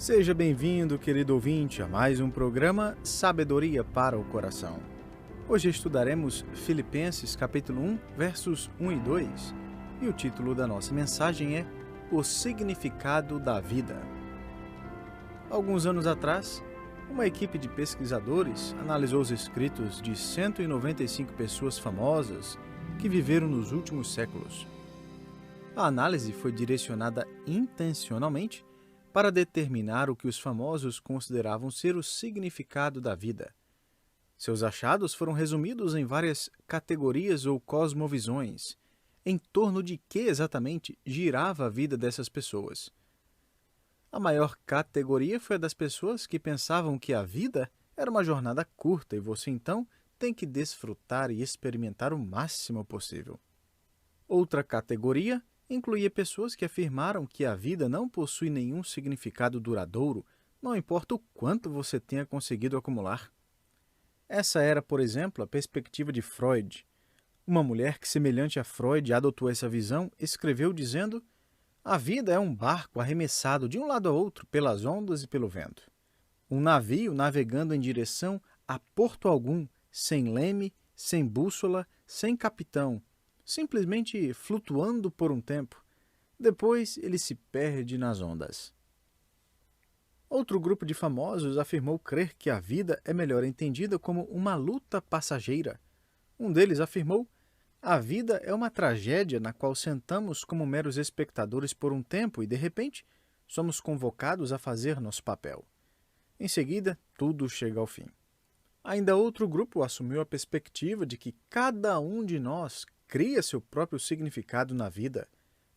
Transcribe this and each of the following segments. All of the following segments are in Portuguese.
Seja bem-vindo, querido ouvinte, a mais um programa Sabedoria para o Coração. Hoje estudaremos Filipenses capítulo 1, versos 1 e 2, e o título da nossa mensagem é O Significado da Vida. Alguns anos atrás, uma equipe de pesquisadores analisou os escritos de 195 pessoas famosas que viveram nos últimos séculos. A análise foi direcionada intencionalmente para determinar o que os famosos consideravam ser o significado da vida. Seus achados foram resumidos em várias categorias ou cosmovisões, em torno de que exatamente girava a vida dessas pessoas. A maior categoria foi a das pessoas que pensavam que a vida era uma jornada curta e você então tem que desfrutar e experimentar o máximo possível. Outra categoria incluía pessoas que afirmaram que a vida não possui nenhum significado duradouro, não importa o quanto você tenha conseguido acumular. Essa era, por exemplo, a perspectiva de Freud. Uma mulher que, semelhante a Freud, adotou essa visão, escreveu dizendo: a vida é um barco arremessado de um lado a outro pelas ondas e pelo vento. Um navio navegando em direção a porto algum, sem leme, sem bússola, sem capitão, simplesmente flutuando por um tempo. Depois ele se perde nas ondas. Outro grupo de famosos afirmou crer que a vida é melhor entendida como uma luta passageira. Um deles afirmou: a vida é uma tragédia na qual sentamos como meros espectadores por um tempo e, de repente, somos convocados a fazer nosso papel. Em seguida, tudo chega ao fim. Ainda outro grupo assumiu a perspectiva de que cada um de nós cria seu próprio significado na vida.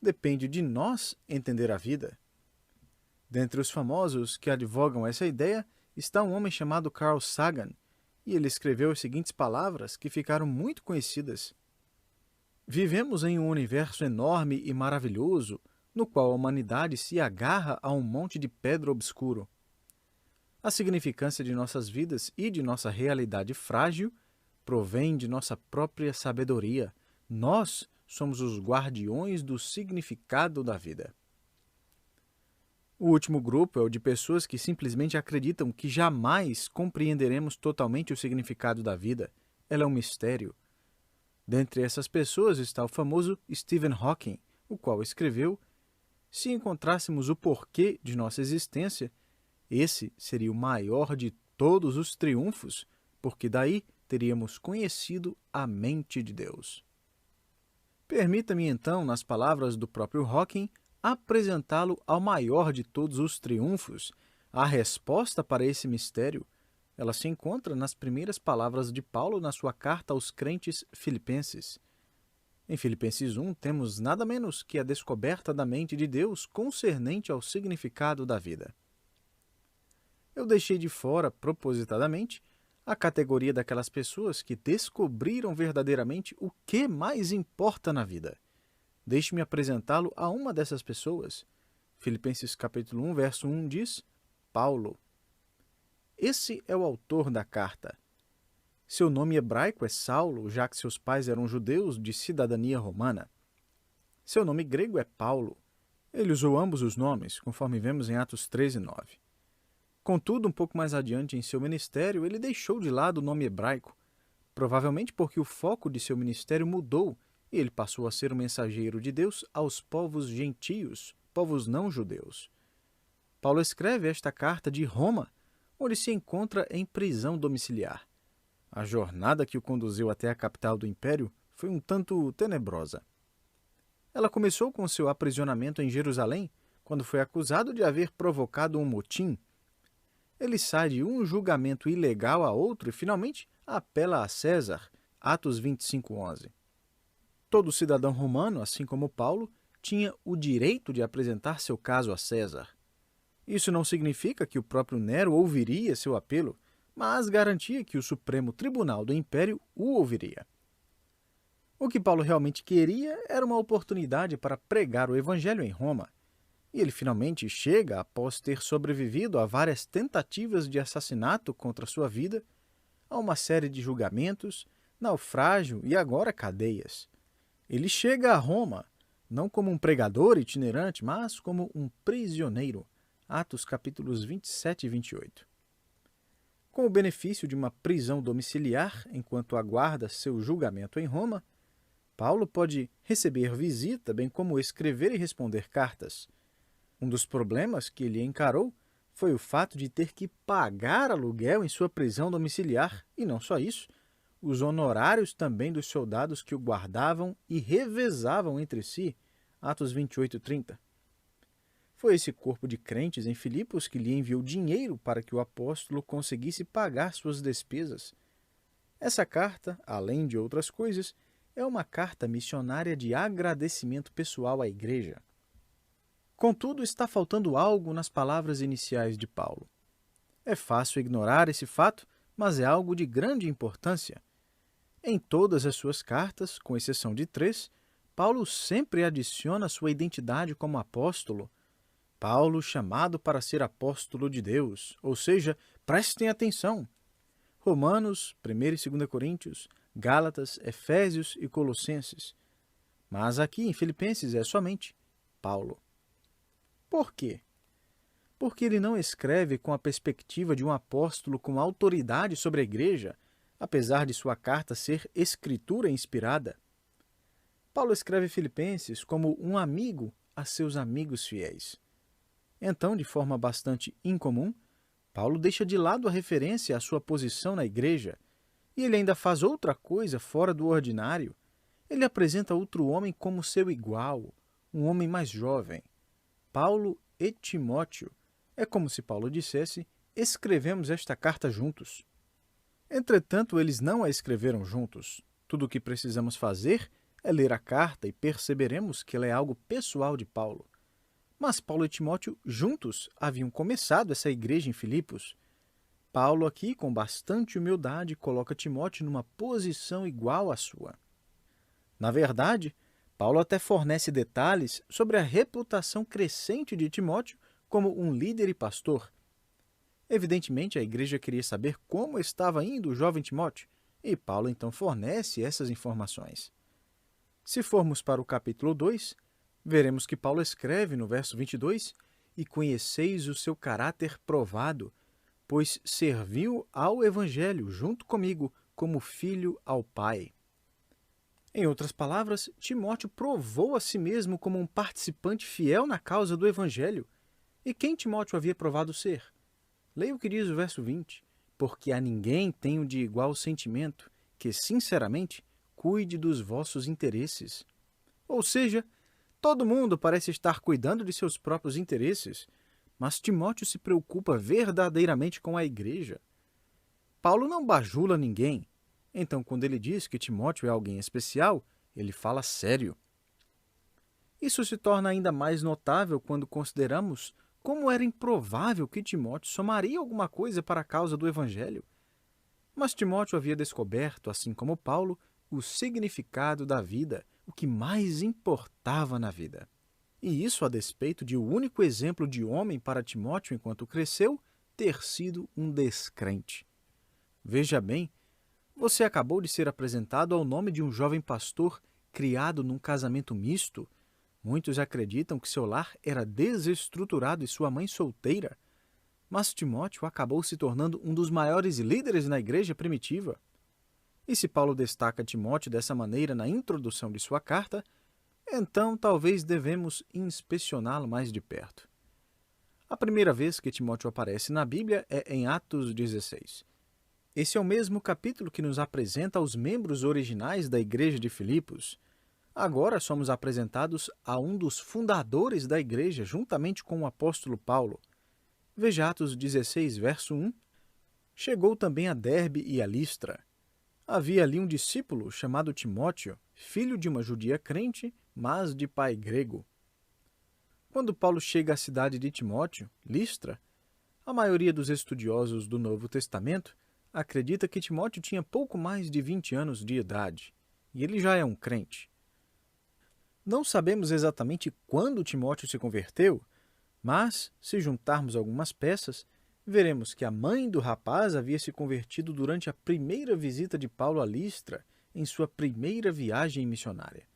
Depende de nós entender a vida. Dentre os famosos que advogam essa ideia está um homem chamado Carl Sagan, e ele escreveu as seguintes palavras que ficaram muito conhecidas. Vivemos em um universo enorme e maravilhoso, no qual a humanidade se agarra a um monte de pedra obscuro. A significância de nossas vidas e de nossa realidade frágil provém de nossa própria sabedoria. Nós somos os guardiões do significado da vida. O último grupo é o de pessoas que simplesmente acreditam que jamais compreenderemos totalmente o significado da vida. Ela é um mistério. Dentre essas pessoas está o famoso Stephen Hawking, o qual escreveu: se encontrássemos o porquê de nossa existência, esse seria o maior de todos os triunfos, porque daí teríamos conhecido a mente de Deus. Permita-me então, nas palavras do próprio Hawking, apresentá-lo ao maior de todos os triunfos. A resposta para esse mistério, ela se encontra nas primeiras palavras de Paulo na sua carta aos crentes filipenses. Em Filipenses 1, temos nada menos que a descoberta da mente de Deus concernente ao significado da vida. Eu deixei de fora, propositadamente, a categoria daquelas pessoas que descobriram verdadeiramente o que mais importa na vida. Deixe-me apresentá-lo a uma dessas pessoas. Filipenses capítulo 1, verso 1 diz: Paulo. Esse é o autor da carta. Seu nome hebraico é Saulo, já que seus pais eram judeus de cidadania romana. Seu nome grego é Paulo. Ele usou ambos os nomes, conforme vemos em Atos 13, 9. Contudo, um pouco mais adiante em seu ministério, ele deixou de lado o nome hebraico, provavelmente porque o foco de seu ministério mudou e ele passou a ser o mensageiro de Deus aos povos gentios, povos não judeus. Paulo escreve esta carta de Roma, onde se encontra em prisão domiciliar. A jornada que o conduziu até a capital do império foi um tanto tenebrosa. Ela começou com seu aprisionamento em Jerusalém, quando foi acusado de haver provocado um motim. Ele sai de um julgamento ilegal a outro e, finalmente, apela a César, Atos 25:11. Todo cidadão romano, assim como Paulo, tinha o direito de apresentar seu caso a César. Isso não significa que o próprio Nero ouviria seu apelo, mas garantia que o Supremo Tribunal do Império o ouviria. O que Paulo realmente queria era uma oportunidade para pregar o Evangelho em Roma. E ele finalmente chega após ter sobrevivido a várias tentativas de assassinato contra sua vida, a uma série de julgamentos, naufrágio e agora cadeias. Ele chega a Roma, não como um pregador itinerante, mas como um prisioneiro, Atos capítulos 27 e 28. Com o benefício de uma prisão domiciliar enquanto aguarda seu julgamento em Roma, Paulo pode receber visita, bem como escrever e responder cartas. Um dos problemas que ele encarou foi o fato de ter que pagar aluguel em sua prisão domiciliar, e não só isso, os honorários também dos soldados que o guardavam e revezavam entre si, Atos 28 e 30. Foi esse corpo de crentes em Filipos que lhe enviou dinheiro para que o apóstolo conseguisse pagar suas despesas. Essa carta, além de outras coisas, é uma carta missionária de agradecimento pessoal à igreja. Contudo, está faltando algo nas palavras iniciais de Paulo. É fácil ignorar esse fato, mas é algo de grande importância. Em todas as suas cartas, com exceção de 3, Paulo sempre adiciona sua identidade como apóstolo. Paulo, chamado para ser apóstolo de Deus, ou seja, prestem atenção. Romanos, 1 e 2 Coríntios, Gálatas, Efésios e Colossenses. Mas aqui em Filipenses é somente Paulo. Por quê? Porque ele não escreve com a perspectiva de um apóstolo com autoridade sobre a igreja, apesar de sua carta ser escritura inspirada. Paulo escreve Filipenses como um amigo a seus amigos fiéis. Então, de forma bastante incomum, Paulo deixa de lado a referência à sua posição na igreja, e ele ainda faz outra coisa fora do ordinário. Ele apresenta outro homem como seu igual, um homem mais jovem. Paulo e Timóteo. É como se Paulo dissesse: escrevemos esta carta juntos. Entretanto, eles não a escreveram juntos. Tudo o que precisamos fazer é ler a carta e perceberemos que ela é algo pessoal de Paulo. Mas Paulo e Timóteo juntos haviam começado essa igreja em Filipos. Paulo aqui, com bastante humildade, coloca Timóteo numa posição igual à sua. Na verdade, Paulo até fornece detalhes sobre a reputação crescente de Timóteo como um líder e pastor. Evidentemente, a igreja queria saber como estava indo o jovem Timóteo, e Paulo então fornece essas informações. Se formos para o capítulo 2, veremos que Paulo escreve no verso 22, e conheceis o seu caráter provado, pois serviu ao Evangelho junto comigo como filho ao Pai. Em outras palavras, Timóteo provou a si mesmo como um participante fiel na causa do Evangelho. E quem Timóteo havia provado ser? Leia o que diz o verso 20. Porque a ninguém tenho de igual sentimento, que, sinceramente, cuide dos vossos interesses. Ou seja, todo mundo parece estar cuidando de seus próprios interesses, mas Timóteo se preocupa verdadeiramente com a igreja. Paulo não bajula ninguém. Então, quando ele diz que Timóteo é alguém especial, ele fala sério. Isso se torna ainda mais notável quando consideramos como era improvável que Timóteo somaria alguma coisa para a causa do Evangelho. Mas Timóteo havia descoberto, assim como Paulo, o significado da vida, o que mais importava na vida. E isso a despeito de o único exemplo de homem para Timóteo enquanto cresceu ter sido um descrente. Veja bem, você acabou de ser apresentado ao nome de um jovem pastor criado num casamento misto. Muitos acreditam que seu lar era desestruturado e sua mãe solteira. Mas Timóteo acabou se tornando um dos maiores líderes na igreja primitiva. E se Paulo destaca Timóteo dessa maneira na introdução de sua carta, então talvez devemos inspecioná-lo mais de perto. A primeira vez que Timóteo aparece na Bíblia é em Atos 16. Esse é o mesmo capítulo que nos apresenta os membros originais da igreja de Filipos. Agora somos apresentados a um dos fundadores da igreja, juntamente com o apóstolo Paulo. Veja Atos 16, verso 1. Chegou também a Derbe e a Listra. Havia ali um discípulo chamado Timóteo, filho de uma judia crente, mas de pai grego. Quando Paulo chega à cidade de Timóteo, Listra, a maioria dos estudiosos do Novo Testamento acredita que Timóteo tinha pouco mais de 20 anos de idade, e ele já é um crente. Não sabemos exatamente quando Timóteo se converteu, mas, se juntarmos algumas peças, veremos que a mãe do rapaz havia se convertido durante a primeira visita de Paulo a Listra, em sua primeira viagem missionária.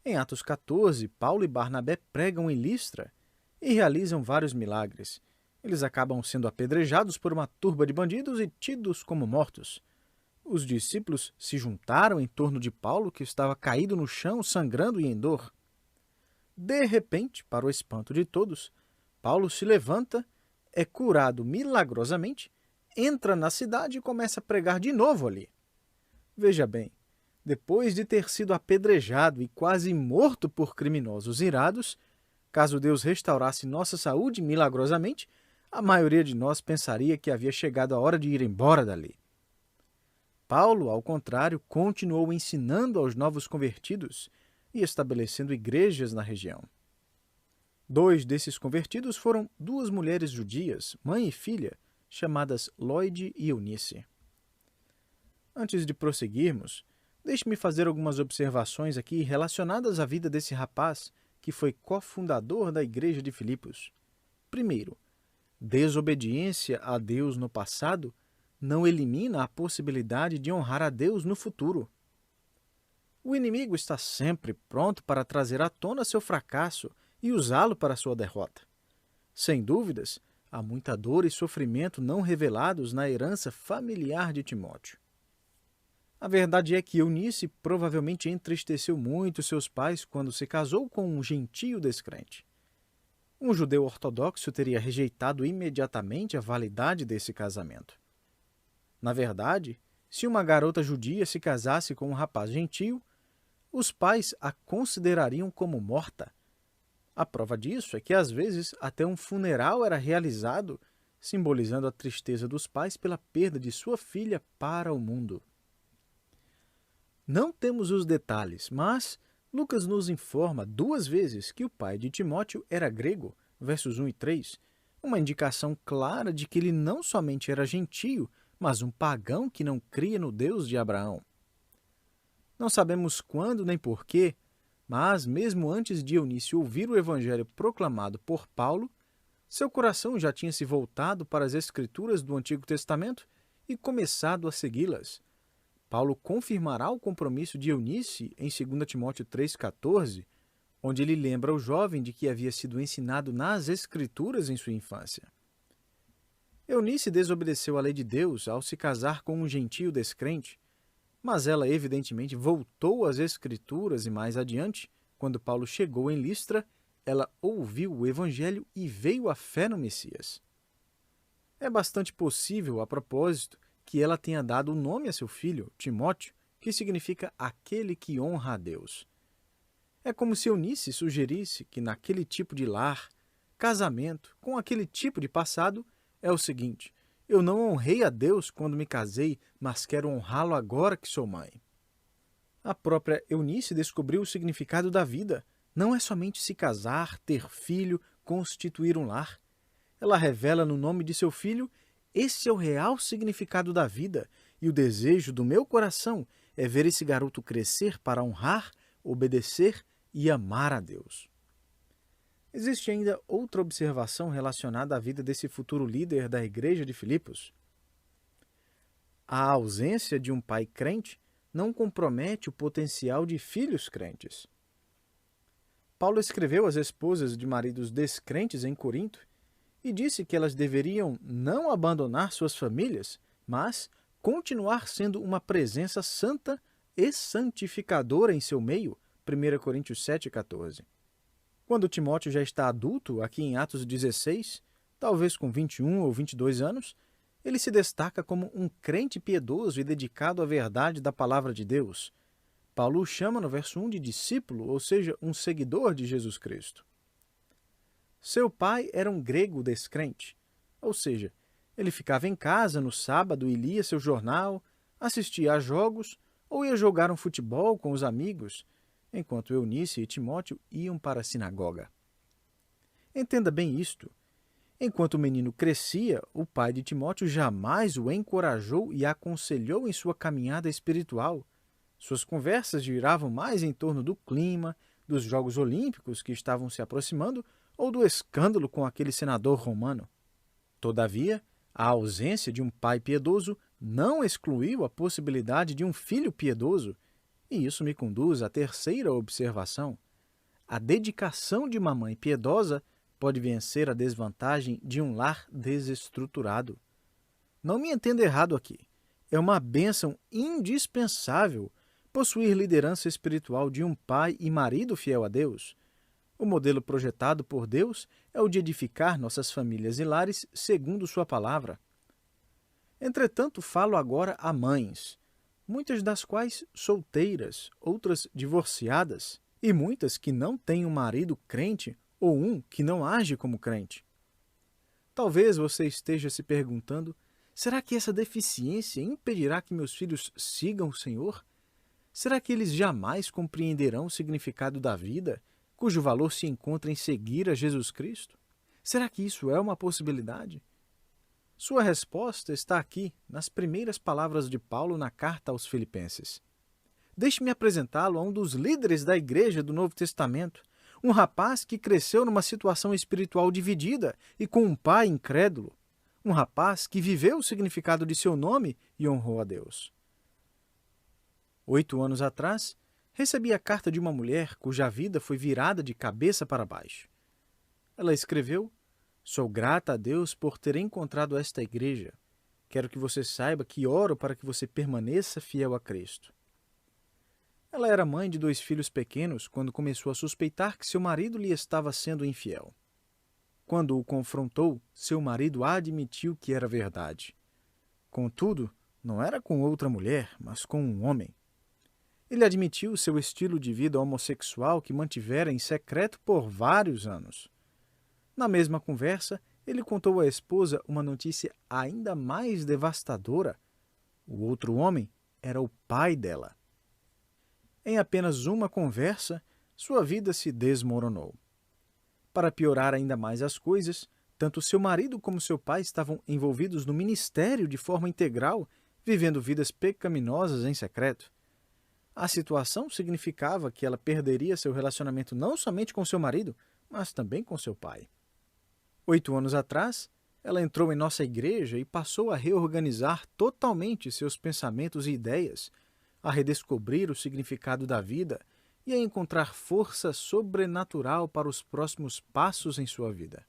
Em Atos 14, Paulo e Barnabé pregam em Listra, e realizam vários milagres. Eles acabam sendo apedrejados por uma turba de bandidos e tidos como mortos. Os discípulos se juntaram em torno de Paulo, que estava caído no chão, sangrando e em dor. De repente, para o espanto de todos, Paulo se levanta, é curado milagrosamente, entra na cidade e começa a pregar de novo ali. Veja bem, depois de ter sido apedrejado e quase morto por criminosos irados, caso Deus restaurasse nossa saúde milagrosamente, a maioria de nós pensaria que havia chegado a hora de ir embora dali. Paulo, ao contrário, continuou ensinando aos novos convertidos e estabelecendo igrejas na região. 2 desses convertidos foram 2 mulheres judias, mãe e filha, chamadas Lóide e Eunice. Antes de prosseguirmos, deixe-me fazer algumas observações aqui relacionadas à vida desse rapaz que foi cofundador da igreja de Filipos. Primeiro, desobediência a Deus no passado não elimina a possibilidade de honrar a Deus no futuro. O inimigo está sempre pronto para trazer à tona seu fracasso e usá-lo para sua derrota. Sem dúvidas, há muita dor e sofrimento não revelados na herança familiar de Timóteo. A verdade é que Eunice provavelmente entristeceu muito seus pais quando se casou com um gentio descrente. Um judeu ortodoxo teria rejeitado imediatamente a validade desse casamento. Na verdade, se uma garota judia se casasse com um rapaz gentio, os pais a considerariam como morta. A prova disso é que, às vezes, até um funeral era realizado, simbolizando a tristeza dos pais pela perda de sua filha para o mundo. Não temos os detalhes, mas Lucas nos informa 2 vezes que o pai de Timóteo era grego, versos 1 e 3, uma indicação clara de que ele não somente era gentio, mas um pagão que não cria no Deus de Abraão. Não sabemos quando nem porquê, mas mesmo antes de Eunice ouvir o evangelho proclamado por Paulo, seu coração já tinha se voltado para as Escrituras do Antigo Testamento e começado a segui-las. Paulo confirmará o compromisso de Eunice em 2 Timóteo 3,14, onde ele lembra o jovem de que havia sido ensinado nas Escrituras em sua infância. Eunice desobedeceu à lei de Deus ao se casar com um gentio descrente, mas ela evidentemente voltou às Escrituras e mais adiante, quando Paulo chegou em Listra, ela ouviu o Evangelho e veio à fé no Messias. É bastante possível, a propósito, que ela tenha dado o nome a seu filho, Timóteo, que significa aquele que honra a Deus. É como se Eunice sugerisse que naquele tipo de lar, casamento, com aquele tipo de passado, é o seguinte: eu não honrei a Deus quando me casei, mas quero honrá-lo agora que sou mãe. A própria Eunice descobriu o significado da vida. Não é somente se casar, ter filho, constituir um lar. Ela revela no nome de seu filho: esse é o real significado da vida, e o desejo do meu coração é ver esse garoto crescer para honrar, obedecer e amar a Deus. Existe ainda outra observação relacionada à vida desse futuro líder da igreja de Filipos. A ausência de um pai crente não compromete o potencial de filhos crentes. Paulo escreveu às esposas de maridos descrentes em Corinto e disse que elas deveriam não abandonar suas famílias, mas continuar sendo uma presença santa e santificadora em seu meio, 1 Coríntios 7,14. Quando Timóteo já está adulto, aqui em Atos 16, talvez com 21 ou 22 anos, ele se destaca como um crente piedoso e dedicado à verdade da palavra de Deus. Paulo o chama no verso 1 de discípulo, ou seja, um seguidor de Jesus Cristo. Seu pai era um grego descrente, ou seja, ele ficava em casa no sábado e lia seu jornal, assistia a jogos ou ia jogar um futebol com os amigos, enquanto Eunice e Timóteo iam para a sinagoga. Entenda bem isto. Enquanto o menino crescia, o pai de Timóteo jamais o encorajou e aconselhou em sua caminhada espiritual. Suas conversas giravam mais em torno do clima, dos Jogos Olímpicos que estavam se aproximando ou do escândalo com aquele senador romano. Todavia, a ausência de um pai piedoso não excluiu a possibilidade de um filho piedoso, e isso me conduz à terceira observação. A dedicação de uma mãe piedosa pode vencer a desvantagem de um lar desestruturado. Não me entenda errado aqui. É uma bênção indispensável possuir liderança espiritual de um pai e marido fiel a Deus. O modelo projetado por Deus é o de edificar nossas famílias e lares segundo sua palavra. Entretanto, falo agora a mães, muitas das quais solteiras, outras divorciadas, e muitas que não têm um marido crente ou um que não age como crente. Talvez você esteja se perguntando: será que essa deficiência impedirá que meus filhos sigam o Senhor? Será que eles jamais compreenderão o significado da vida, cujo valor se encontra em seguir a Jesus Cristo? Será que isso é uma possibilidade? Sua resposta está aqui, nas primeiras palavras de Paulo na carta aos Filipenses. Deixe-me apresentá-lo a um dos líderes da igreja do Novo Testamento, um rapaz que cresceu numa situação espiritual dividida e com um pai incrédulo, um rapaz que viveu o significado de seu nome e honrou a Deus. 8 anos atrás, recebi a carta de uma mulher cuja vida foi virada de cabeça para baixo. Ela escreveu: "Sou grata a Deus por ter encontrado esta igreja. Quero que você saiba que oro para que você permaneça fiel a Cristo." Ela era mãe de 2 filhos pequenos quando começou a suspeitar que seu marido lhe estava sendo infiel. Quando o confrontou, seu marido admitiu que era verdade. Contudo, não era com outra mulher, mas com um homem. Ele admitiu seu estilo de vida homossexual que mantivera em secreto por vários anos. Na mesma conversa, ele contou à esposa uma notícia ainda mais devastadora. O outro homem era o pai dela. Em apenas uma conversa, sua vida se desmoronou. Para piorar ainda mais as coisas, tanto seu marido como seu pai estavam envolvidos no ministério de forma integral, vivendo vidas pecaminosas em secreto. A situação significava que ela perderia seu relacionamento não somente com seu marido, mas também com seu pai. 8 anos atrás, ela entrou em nossa igreja e passou a reorganizar totalmente seus pensamentos e ideias, a redescobrir o significado da vida e a encontrar força sobrenatural para os próximos passos em sua vida.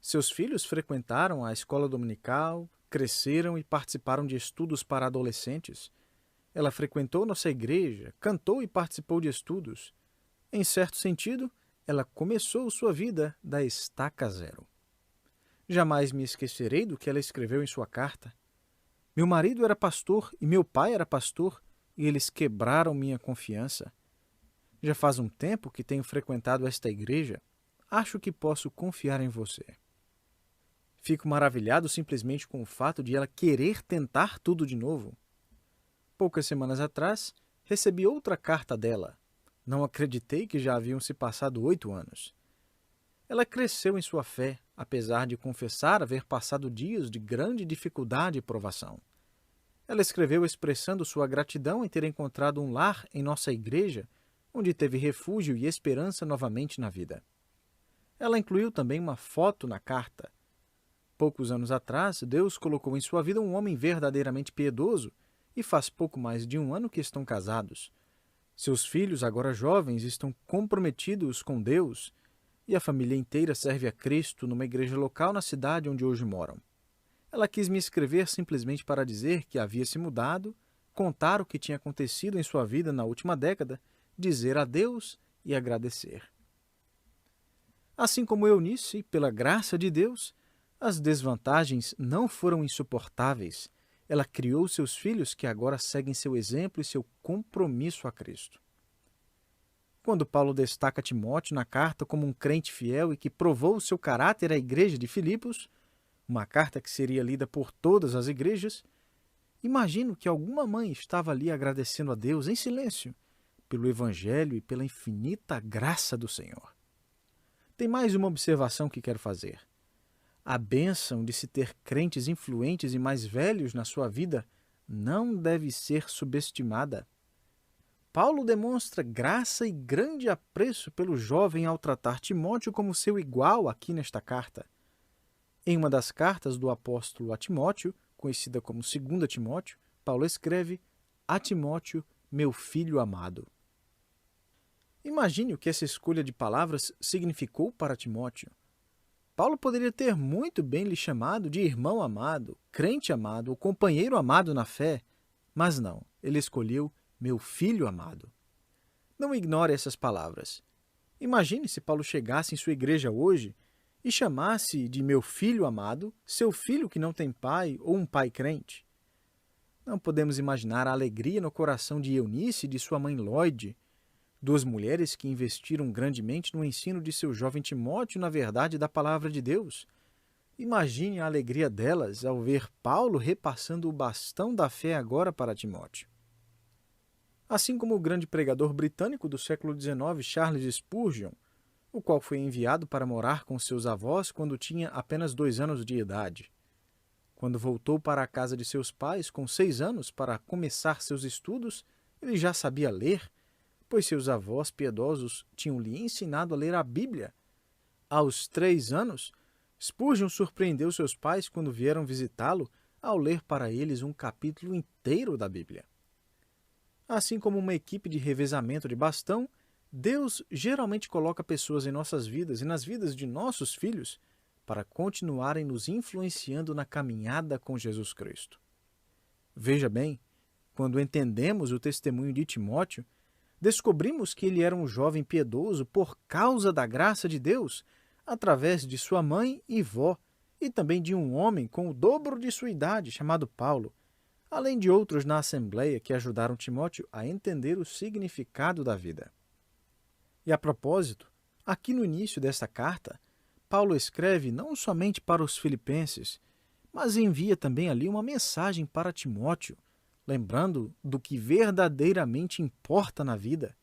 Seus filhos frequentaram a escola dominical, cresceram e participaram de estudos para adolescentes. Ela frequentou nossa igreja, cantou e participou de estudos. Em certo sentido, ela começou sua vida da estaca zero. Jamais me esquecerei do que ela escreveu em sua carta. Meu marido era pastor e meu pai era pastor, e eles quebraram minha confiança. Já faz um tempo que tenho frequentado esta igreja. Acho que posso confiar em você. Fico maravilhado simplesmente com o fato de ela querer tentar tudo de novo. Poucas semanas atrás, recebi outra carta dela. Não acreditei que já haviam se passado 8 anos. Ela cresceu em sua fé, apesar de confessar haver passado dias de grande dificuldade e provação. Ela escreveu expressando sua gratidão em ter encontrado um lar em nossa igreja, onde teve refúgio e esperança novamente na vida. Ela incluiu também uma foto na carta. Poucos anos atrás, Deus colocou em sua vida um homem verdadeiramente piedoso e faz pouco mais de 1 ano que estão casados. Seus filhos, agora jovens, estão comprometidos com Deus e a família inteira serve a Cristo numa igreja local na cidade onde hoje moram. Ela quis me escrever simplesmente para dizer que havia se mudado, contar o que tinha acontecido em sua vida na última década, dizer adeus e agradecer. Assim como Eunice, pela graça de Deus, as desvantagens não foram insuportáveis. Ela criou seus filhos que agora seguem seu exemplo e seu compromisso a Cristo. Quando Paulo destaca Timóteo na carta como um crente fiel e que provou o seu caráter à igreja de Filipos, uma carta que seria lida por todas as igrejas, imagino que alguma mãe estava ali agradecendo a Deus em silêncio pelo Evangelho e pela infinita graça do Senhor. Tem mais uma observação que quero fazer. A bênção de se ter crentes influentes e mais velhos na sua vida não deve ser subestimada. Paulo demonstra graça e grande apreço pelo jovem ao tratar Timóteo como seu igual aqui nesta carta. Em uma das cartas do apóstolo a Timóteo, conhecida como 2 Timóteo, Paulo escreve: "A Timóteo, meu filho amado." Imagine o que essa escolha de palavras significou para Timóteo. Paulo poderia ter muito bem lhe chamado de irmão amado, crente amado ou companheiro amado na fé, mas não, ele escolheu meu filho amado. Não ignore essas palavras. Imagine se Paulo chegasse em sua igreja hoje e chamasse de meu filho amado seu filho que não tem pai ou um pai crente. Não podemos imaginar a alegria no coração de Eunice e de sua mãe Lloyd, duas mulheres que investiram grandemente no ensino de seu jovem Timóteo na verdade da palavra de Deus. Imagine a alegria delas ao ver Paulo repassando o bastão da fé agora para Timóteo. Assim como o grande pregador britânico do século XIX, Charles Spurgeon, o qual foi enviado para morar com seus avós quando tinha apenas 2 anos de idade. Quando voltou para a casa de seus pais com 6 anos para começar seus estudos, ele já sabia ler, pois seus avós piedosos tinham-lhe ensinado a ler a Bíblia. Aos 3 anos, Spurgeon surpreendeu seus pais quando vieram visitá-lo ao ler para eles um capítulo inteiro da Bíblia. Assim como uma equipe de revezamento de bastão, Deus geralmente coloca pessoas em nossas vidas e nas vidas de nossos filhos para continuarem nos influenciando na caminhada com Jesus Cristo. Veja bem, quando entendemos o testemunho de Timóteo, descobrimos que ele era um jovem piedoso por causa da graça de Deus, através de sua mãe e vó, e também de um homem com o dobro de sua idade, chamado Paulo, além de outros na Assembleia que ajudaram Timóteo a entender o significado da vida. E a propósito, aqui no início desta carta, Paulo escreve não somente para os filipenses, mas envia também ali uma mensagem para Timóteo, lembrando do que verdadeiramente importa na vida.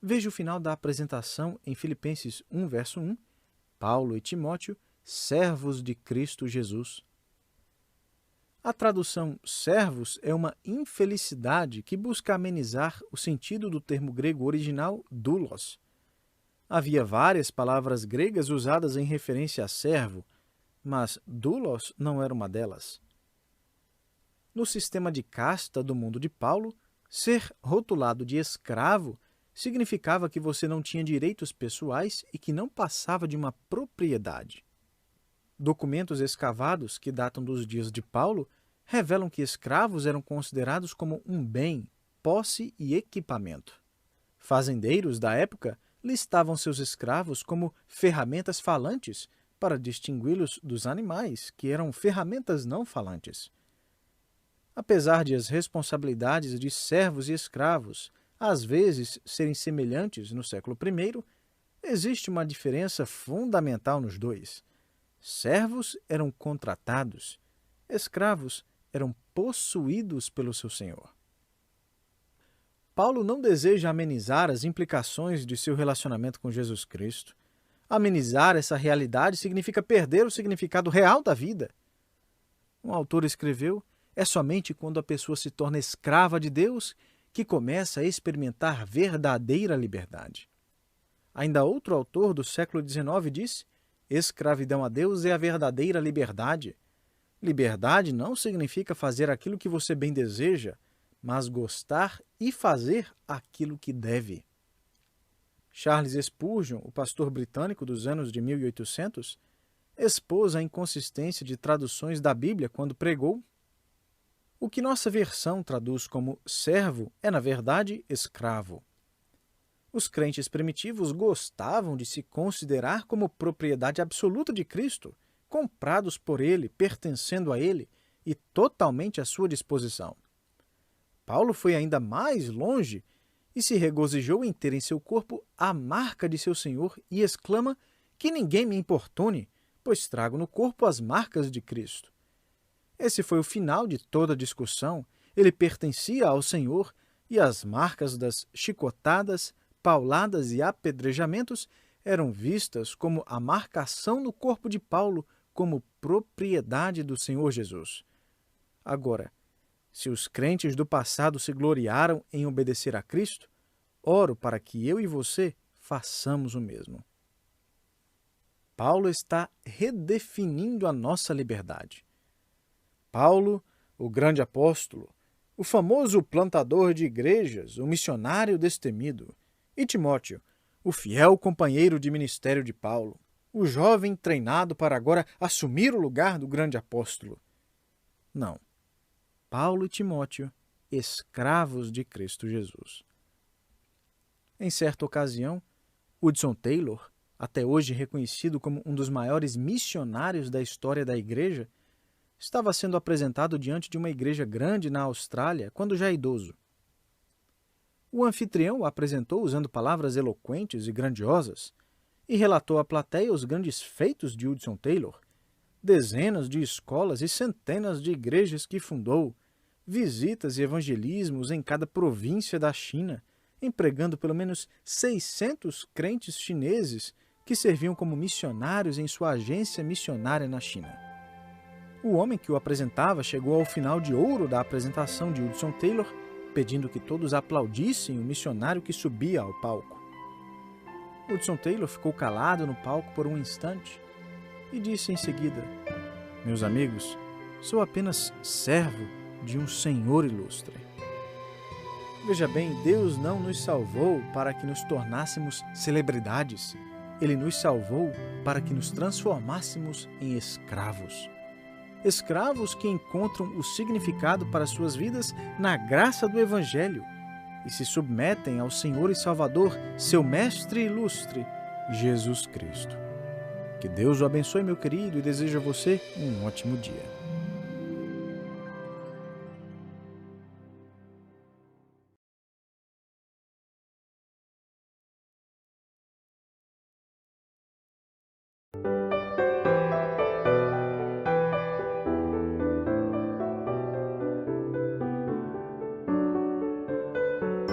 Veja o final da apresentação em Filipenses 1, verso 1, Paulo e Timóteo, servos de Cristo Jesus. A tradução servos é uma infelicidade que busca amenizar o sentido do termo grego original doulos. Havia várias palavras gregas usadas em referência a servo, mas doulos não era uma delas. No sistema de casta do mundo de Paulo, ser rotulado de escravo significava que você não tinha direitos pessoais e que não passava de uma propriedade. Documentos escavados que datam dos dias de Paulo revelam que escravos eram considerados como um bem, posse e equipamento. Fazendeiros da época listavam seus escravos como ferramentas falantes para distingui-los dos animais, que eram ferramentas não falantes. Apesar de as responsabilidades de servos e escravos às vezes serem semelhantes no século I, existe uma diferença fundamental nos dois. Servos eram contratados, escravos eram possuídos pelo seu senhor. Paulo não deseja amenizar as implicações de seu relacionamento com Jesus Cristo. Amenizar essa realidade significa perder o significado real da vida. Um autor escreveu: é somente quando a pessoa se torna escrava de Deus que começa a experimentar verdadeira liberdade. Ainda outro autor do século XIX disse: escravidão a Deus é a verdadeira liberdade. Liberdade não significa fazer aquilo que você bem deseja, mas gostar e fazer aquilo que deve. Charles Spurgeon, o pastor britânico dos anos de 1800, expôs a inconsistência de traduções da Bíblia quando pregou: o que nossa versão traduz como servo é, na verdade, escravo. Os crentes primitivos gostavam de se considerar como propriedade absoluta de Cristo, comprados por Ele, pertencendo a Ele e totalmente à sua disposição. Paulo foi ainda mais longe e se regozijou em ter em seu corpo a marca de seu Senhor e exclama: que ninguém me importune, pois trago no corpo as marcas de Cristo. Esse foi o final de toda a discussão. Ele pertencia ao Senhor e as marcas das chicotadas, pauladas e apedrejamentos eram vistas como a marcação no corpo de Paulo como propriedade do Senhor Jesus. Agora, se os crentes do passado se gloriaram em obedecer a Cristo, oro para que eu e você façamos o mesmo. Paulo está redefinindo a nossa liberdade. Paulo, o grande apóstolo, o famoso plantador de igrejas, o missionário destemido, e Timóteo, o fiel companheiro de ministério de Paulo, o jovem treinado para agora assumir o lugar do grande apóstolo. Não. Paulo e Timóteo, escravos de Cristo Jesus. Em certa ocasião, Hudson Taylor, até hoje reconhecido como um dos maiores missionários da história da igreja, estava sendo apresentado diante de uma igreja grande na Austrália quando já idoso. O anfitrião o apresentou usando palavras eloquentes e grandiosas e relatou à plateia os grandes feitos de Hudson Taylor, dezenas de escolas e centenas de igrejas que fundou, visitas e evangelismos em cada província da China, empregando pelo menos 600 crentes chineses que serviam como missionários em sua agência missionária na China. O homem que o apresentava chegou ao final de ouro da apresentação de Hudson Taylor, pedindo que todos aplaudissem o missionário que subia ao palco. Hudson Taylor ficou calado no palco por um instante e disse em seguida: "Meus amigos, sou apenas servo de um Senhor ilustre." Veja bem, Deus não nos salvou para que nos tornássemos celebridades. Ele nos salvou para que nos transformássemos em escravos. Escravos que encontram o significado para suas vidas na graça do Evangelho e se submetem ao Senhor e Salvador, seu Mestre ilustre, Jesus Cristo. Que Deus o abençoe, meu querido, e desejo a você um ótimo dia.